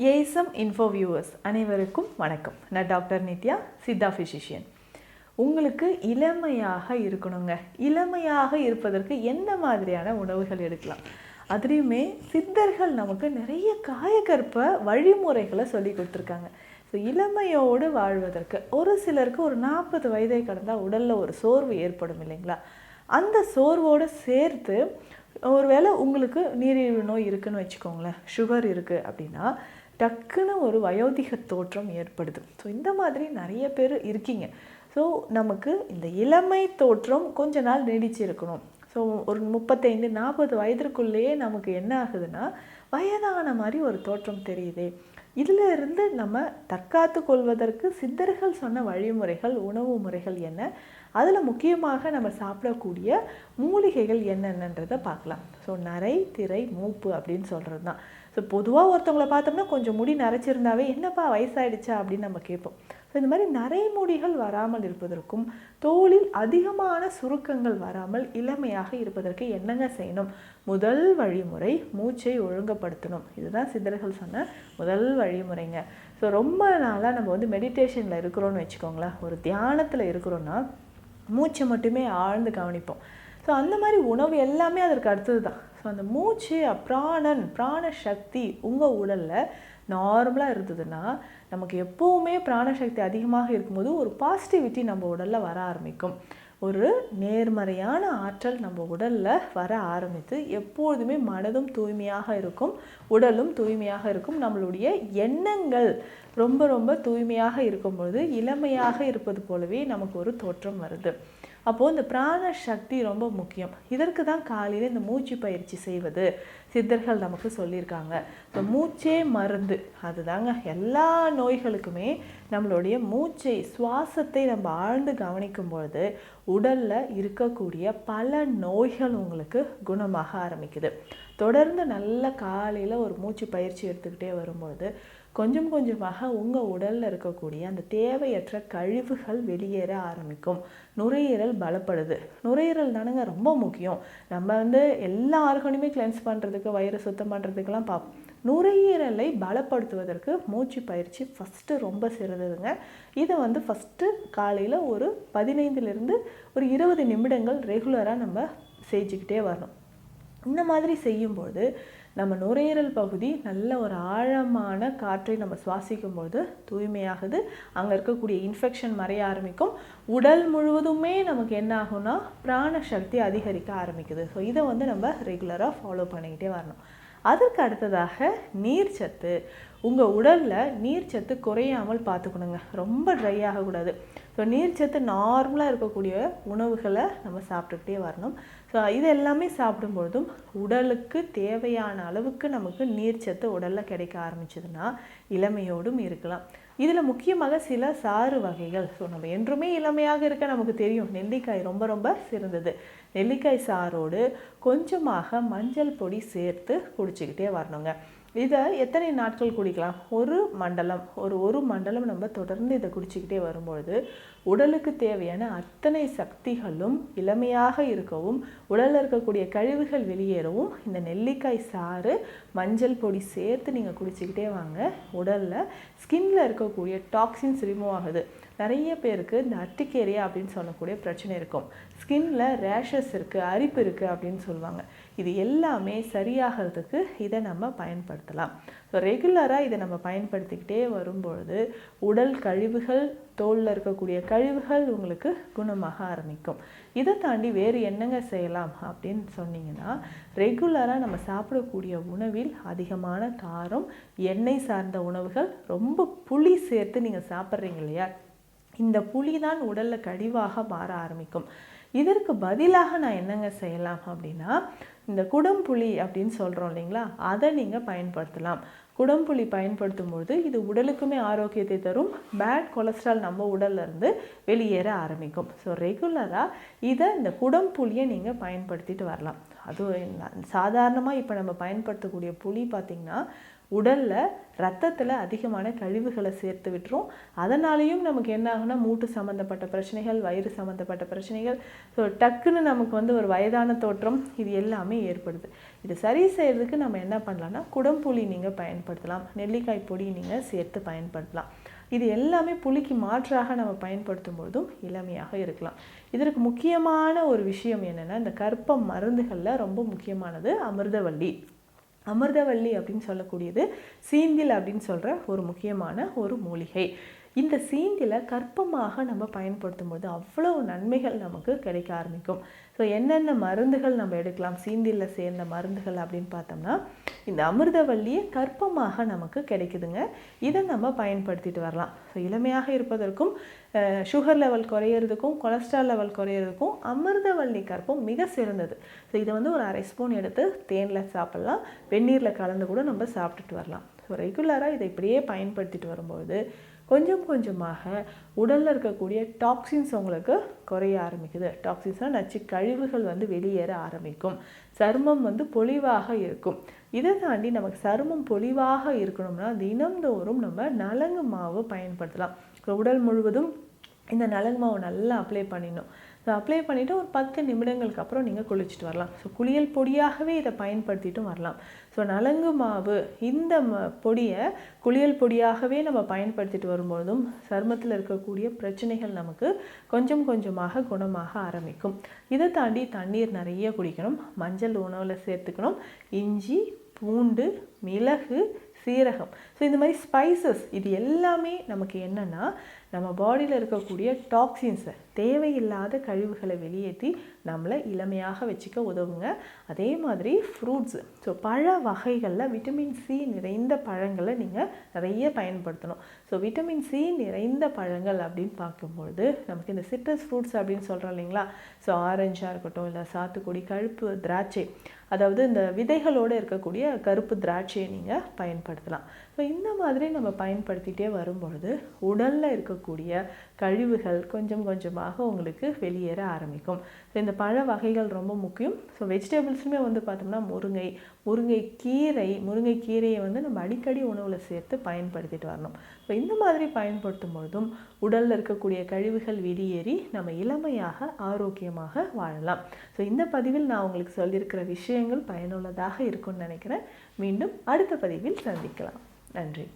ASM info viewers அனைவருக்கும் வணக்கம். நான் டாக்டர் நித்யா, சித்தா ஃபிசிஷியன். உங்களுக்கு இளமையாக இருக்கணுங்க. இளமையாக இருப்பதற்கு என்ன மாதிரியான உணவுகள் எடுக்கலாம்? அதுலேயுமே சித்தர்கள் நமக்கு நிறைய காயகற்ப வழிமுறைகளை சொல்லி கொடுத்துருக்காங்க. ஸோ இளமையோடு வாழ்வதற்கு ஒரு சிலருக்கு ஒரு 40 வயதை கடந்தால் உடலில் ஒரு சோர்வு ஏற்படும் இல்லைங்களா? அந்த சோர்வோடு சேர்த்து ஒருவேளை உங்களுக்கு நீரிழிவு நோய் இருக்குதுன்னு வச்சுக்கோங்களேன், சுகர் இருக்குது அப்படின்னா டக்குன்னு ஒரு வயோதிக தோற்றம் ஏற்படுது. ஸோ இந்த மாதிரி நிறைய பேர் இருக்கீங்க. ஸோ நமக்கு இந்த இளமை தோற்றம் கொஞ்ச நாள் நீடிச்சு இருக்கணும். ஸோ ஒரு 35-40 வயதிற்குள்ளேயே நமக்கு என்ன ஆகுதுன்னா வயதான மாதிரி ஒரு தோற்றம் தெரியுது. இதில் இருந்து நம்ம தற்காத்து கொள்வதற்கு சித்தர்கள் சொன்ன வழிமுறைகள், உணவு முறைகள் என்ன, அதில் முக்கியமாக நம்ம சாப்பிடக்கூடிய மூலிகைகள் என்னென்னன்றதை பார்க்கலாம். ஸோ நரை, திரை, மூப்பு அப்படின்னு சொல்கிறது தான். ஸோ பொதுவாக ஒருத்தவங்களை பார்த்தோம்னா கொஞ்சம் முடி நரைச்சிருந்தாவே என்னப்பா வயசாயிடுச்சா அப்படின்னு நம்ம கேட்போம். ஸோ இந்த மாதிரி நரைமுடிகள் வராமல் இருப்பதற்கும் தோலில் அதிகமான சுருக்கங்கள் வராமல் இளமையாக இருப்பதற்கு என்னங்க செய்யணும்? முதல் வழிமுறை மூச்சை ஒழுங்குபடுத்தணும். இதுதான் சித்தர்கள் சொன்ன முதல் வழிமுறைங்க. ஸோ ரொம்ப நாளாக நம்ம மெடிடேஷனில் இருக்கிறோன்னு வச்சுக்கோங்களேன், ஒரு தியானத்தில் இருக்கிறோன்னா மூச்சை மட்டுமே ஆழ்ந்து கவனிப்போம். ஸோ அந்த மாதிரி உணவு எல்லாமே அதற்கு அடுத்தது தான். ஸோ அந்த மூச்சு, பிராண சக்தி உங்கள் உடலில் நார்மலாக இருந்ததுன்னா நமக்கு எப்போவுமே பிராணசக்தி அதிகமாக இருக்கும்போது ஒரு பாசிட்டிவிட்டி நம்ம உடலில் வர ஆரம்பிக்கும். ஒரு நேர்மறையான ஆற்றல் நம்ம உடலில் வர ஆரம்பித்து எப்பொழுதுமே மனதும் தூய்மையாக இருக்கும், உடலும் தூய்மையாக இருக்கும். நம்மளுடைய எண்ணங்கள் ரொம்ப ரொம்ப தூய்மையாக இருக்கும்பொழுது இளமையாக இருப்பது போலவே நமக்கு ஒரு தோற்றம் வருது. அப்போது இந்த பிராண சக்தி ரொம்ப முக்கியம். இதற்கு தான் காலையில் இந்த மூச்சு பயிற்சி செய்வது சித்தர்கள் நமக்கு சொல்லியிருக்காங்க. இந்த மூச்சே மருந்து. அதுதாங்க எல்லா நோய்களுக்குமே நம்மளுடைய மூச்சை, சுவாசத்தை நம்ம ஆழ்ந்து கவனிக்கும் பொழுது உடலில் இருக்கக்கூடிய பல நோய்கள் உங்களுக்கு குணமாக ஆரம்பிக்குது. தொடர்ந்து நல்ல காலையில் ஒரு மூச்சு பயிற்சி எடுத்துக்கிட்டே வரும்பொழுது கொஞ்சம் கொஞ்சமாக உங்கள் உடலில் இருக்கக்கூடிய அந்த தேவையற்ற கழிவுகள் வெளியேற ஆரம்பிக்கும். நுரையீரல் பலப்படுது. நுரையீரல் தானுங்க ரொம்ப முக்கியம். நம்ம எல்லா ஆர்கனையுமே கிளென்ஸ் பண்ணுறதுக்கு, வயிறு சுத்தம் பண்ணுறதுக்கெல்லாம் பார்ப்போம். நுரையீரலை பலப்படுத்துவதற்கு மூச்சு பயிற்சி ஃபஸ்ட்டு ரொம்ப சிறந்ததுங்க. இதை ஃபஸ்ட்டு காலையில் ஒரு 15லிருந்து ஒரு 20 நிமிடங்கள் ரெகுலராக நம்ம செஞ்சுக்கிட்டே வரணும். இந்த மாதிரி செய்யும்போது நம்ம நுரையீரல் பகுதி நல்ல ஒரு ஆழமான காற்றை நம்ம சுவாசிக்கும்போது தூய்மையாகுது. அங்கே இருக்கக்கூடிய இன்ஃபெக்ஷன் மறைய ஆரம்பிக்கும். உடல் முழுவதுமே நமக்கு என்ன ஆகும்னா பிராண சக்தி அதிகரிக்க ஆரம்பிக்குது. ஸோ இதை நம்ம ரெகுலராக ஃபாலோ பண்ணிக்கிட்டே வரணும். அதற்கு அடுத்ததாக நீர்ச்சத்து. உங்கள் உடலில் நீர்ச்சத்து குறையாமல் பார்த்துக்கணுங்க. ரொம்ப ட்ரை ஆகக்கூடாது. ஸோ நீர்ச்சத்து நார்மலாக இருக்கக்கூடிய உணவுகளை நம்ம சாப்பிட்டுக்கிட்டே வரணும். ஸோ இது எல்லாமே சாப்பிடும்பொழுதும் உடலுக்கு தேவையான அளவுக்கு நமக்கு நீர்ச்சத்து உடலில் கிடைக்க ஆரம்பிச்சதுன்னா இளமையோடும் இருக்கலாம். இதில் முக்கியமாக சில சாறு வகைகள். ஸோ நம்ம என்றுமே இளமையாக இருக்க நமக்கு தெரியும். நெல்லிக்காய் ரொம்ப ரொம்ப சிறந்தது. நெல்லிக்காய் சாரோடு கொஞ்சமாக மஞ்சள் பொடி சேர்த்து குடிச்சிக்கிட்டே வரணுங்க. இதை எத்தனை நாட்கள் குடிக்கலாம்? ஒரு மண்டலம் நம்ம தொடர்ந்து இதை குடிச்சிக்கிட்டே வரும்பொழுது உடலுக்கு தேவையான அத்தனை சக்திகளும் இளமையாக இருக்கவும், உடலில் இருக்கக்கூடிய கழிவுகள் வெளியேறவும் இந்த நெல்லிக்காய் சாறு, மஞ்சள் பொடி சேர்த்து நீங்கள் குடிச்சிக்கிட்டே வாங்க. உடலில் ஸ்கின்ல இருக்கக்கூடிய டாக்ஸின்ஸ் ரிமூவ் ஆகுது. நிறைய பேருக்கு இந்த அட்டிகேரியா அப்படின்னு சொல்லக்கூடிய பிரச்சனை இருக்கும். ஸ்கின்ல ரேஷஸ் இருக்குது, அரிப்பு இருக்குது அப்படின்னு சொல்லுவாங்க. இது எல்லாமே சரியாகிறதுக்கு இதை நம்ம பயன்படுத்தலாம். ஸோ ரெகுலராக இதை நம்ம பயன்படுத்திக்கிட்டே வரும்பொழுது உடல் கழிவுகள், தோலில் இருக்கக்கூடிய கழிவுகள் உங்களுக்கு குணமாக ஆரம்பிக்கும். இதை தாண்டி வேறு என்னங்க செய்யலாம் அப்படின்னு சொன்னீங்கன்னா, ரெகுலராக நம்ம சாப்பிடக்கூடிய உணவில் அதிகமான காரம், எண்ணெய் சார்ந்த உணவுகள், ரொம்ப புளி சேர்த்து நீங்கள் சாப்பிட்றீங்க இல்லையா, இந்த புளி தான் உடலில் கழிவாக மாற ஆரம்பிக்கும். இதற்கு பதிலாக நான் என்னங்க செய்யலாம் அப்படின்னா, இந்த குடம்புளி அப்படின்னு சொல்கிறோம் இல்லைங்களா, அதை நீங்கள் பயன்படுத்தலாம். குடம்புளி பயன்படுத்தும் பொழுது இது உடலுக்குமே ஆரோக்கியத்தை தரும். பேட் கொலஸ்ட்ரால் நம்ம உடல்லேருந்து வெளியேற ஆரம்பிக்கும். ஸோ ரெகுலராக இந்த குடம்புளியை நீங்கள் பயன்படுத்திட்டு வரலாம். அதுவும் சாதாரணமாக இப்போ நம்ம பயன்படுத்தக்கூடிய புளி பார்த்திங்கன்னா உடலில் ரத்தத்தில் அதிகமான கழிவுகளை சேர்த்து விட்டுரும். அதனாலேயும் நமக்கு என்ன ஆகுனா மூட்டு சம்மந்தப்பட்ட பிரச்சனைகள், வயிறு சம்மந்தப்பட்ட பிரச்சனைகள், ஸோ டக்குன்னு நமக்கு ஒரு வயதான தோற்றம், இது எல்லாமே ஏற்படுது. இது சரி செய்கிறதுக்கு நம்ம என்ன பண்ணலாம்னா குடம்புளி நீங்கள் பயன்படுத்தலாம், நெல்லிக்காய் பொடி நீங்கள் சேர்த்து பயன்படுத்தலாம். இது எல்லாமே புளிக்கு மாற்றாக நம்ம பயன்படுத்தும் பொழுதும் இளமையாக இருக்கலாம். இதற்கு முக்கியமான ஒரு விஷயம் என்னென்னா, இந்த கர்ப்ப மருந்துகளில் ரொம்ப முக்கியமானது அமிர்தவள்ளி. அமிர்தவள்ளி அப்படின்னு சொல்லக்கூடியது சீந்தில் அப்படின்னு சொல்கிற ஒரு முக்கியமான ஒரு மூலிகை. இந்த சீந்தில கர்ப்பமாக நம்ம பயன்படுத்தும் போது அவ்வளோ நன்மைகள் நமக்கு கிடைக்க ஆரம்பிக்கும். ஸோ என்னென்ன மருந்துகள் நம்ம எடுக்கலாம் சீந்தியில் சேர்ந்த மருந்துகள் அப்படின்னு பார்த்தோம்னா, இந்த அமிர்தவள்ளியை கர்ப்பமாக நமக்கு கிடைக்குதுங்க. இதை நம்ம பயன்படுத்திட்டு வரலாம். ஸோ இளமையாக இருப்பதற்கும், சுகர் லெவல் குறையிறதுக்கும், கொலஸ்ட்ரால் லெவல் குறையிறதுக்கும் அமிர்தவள்ளி கர்ப்பம் மிக சிறந்தது. ஸோ இதை ஒரு 1/2 ஸ்பூன் எடுத்து தேனில் சாப்பிட்லாம், வெந்நீரில் கலந்து கூட நம்ம சாப்பிட்டுட்டு வரலாம். ஸோ ரெகுலராக இதை இப்படியே பயன்படுத்திட்டு வரும்போது கொஞ்சம் கொஞ்சமாக உடலில் இருக்கக்கூடிய டாக்ஸின்ஸ் உங்களுக்கு குறைய ஆரம்பிக்குது. டாக்ஸின்ஸ்னால் நச்சு கழிவுகள் வெளியேற ஆரம்பிக்கும். சருமம் பொலிவாக இருக்கும். இதை தாண்டி நமக்கு சருமம் பொலிவாக இருக்கணும்னா தினம்தோறும் நம்ம நலங்கு மாவு பயன்படுத்தலாம். உடல் முழுவதும் இந்த நலங்கு மாவு நல்லா அப்ளை பண்ணிடணும். ஸோ அப்ளை பண்ணிவிட்டு ஒரு 10 நிமிடங்களுக்கு அப்புறம் நீங்கள் குளிச்சுட்டு வரலாம். ஸோ குளியல் பொடியாகவே இதை பயன்படுத்திட்டும் வரலாம். ஸோ நலங்கு மாவு இந்த பொடியை குளியல் பொடியாகவே நம்ம பயன்படுத்திட்டு வரும்பொழுதும் சருமத்தில் இருக்கக்கூடிய பிரச்சனைகள் நமக்கு கொஞ்சம் கொஞ்சமாக குணமாக ஆரம்பிக்கும். இதை தாண்டி தண்ணீர் நிறைய குடிக்கணும், மஞ்சள் உணவில் சேர்த்துக்கணும், இஞ்சி, பூண்டு, மிளகு, சீரகம். ஸோ இந்த மாதிரி ஸ்பைசஸ் இது எல்லாமே நமக்கு என்னென்னா நம்ம பாடியில் இருக்கக்கூடிய டாக்ஸின்ஸை, தேவையில்லாத கழிவுகளை வெளியேற்றி நம்மளை இளமையாக வச்சுக்க உதவுங்க. அதே மாதிரி ஃப்ரூட்ஸு, ஸோ பழ வகைகளில் விட்டமின் சி நிறைந்த பழங்களை நீங்கள் நிறைய பயன்படுத்தணும். ஸோ விட்டமின் சி நிறைந்த பழங்கள் அப்படின்னு பார்க்கும்பொழுது நமக்கு இந்த சிட்ரஸ் ஃப்ரூட்ஸ் அப்படின்னு சொல்கிறோம் இல்லைங்களா. ஸோ ஆரஞ்சாக இருக்கட்டும், இல்லை சாத்துக்குடி, கருப்பு திராட்சை, அதாவது இந்த விதைகளோடு இருக்கக்கூடிய கருப்பு திராட்சையை நீங்கள் பயன்படுத்தலாம். ஸோ இந்த மாதிரி நம்ம பயன்படுத்திகிட்டே வரும்பொழுது உடலில் இருக்கக்கூடிய கழிவுகள் கொஞ்சம் கொஞ்சமாக உங்களுக்கு வெளியேற ஆரம்பிக்கும். ஸோ இந்த பழ வகைகள் ரொம்ப முக்கியம். ஸோ வெஜிடபிள்ஸுமே பார்த்தோம்னா முருங்கைக்கீரையை நம்ம அடிக்கடி உணவில் சேர்த்து பயன்படுத்திட்டு வரணும். ஸோ இந்த மாதிரி பயன்படுத்தும் பொழுதும் உடலில் இருக்கக்கூடிய கழிவுகள் வெளியேறி நம்ம இளமையாக ஆரோக்கியமாக வாழலாம். ஸோ இந்த பதிவில் நான் உங்களுக்கு சொல்லியிருக்கிற விஷயங்கள் பயனுள்ளதாக இருக்கும்னு நினைக்கிறேன். மீண்டும் அடுத்த பதிவில் சந்திக்கலாம். நன்றி.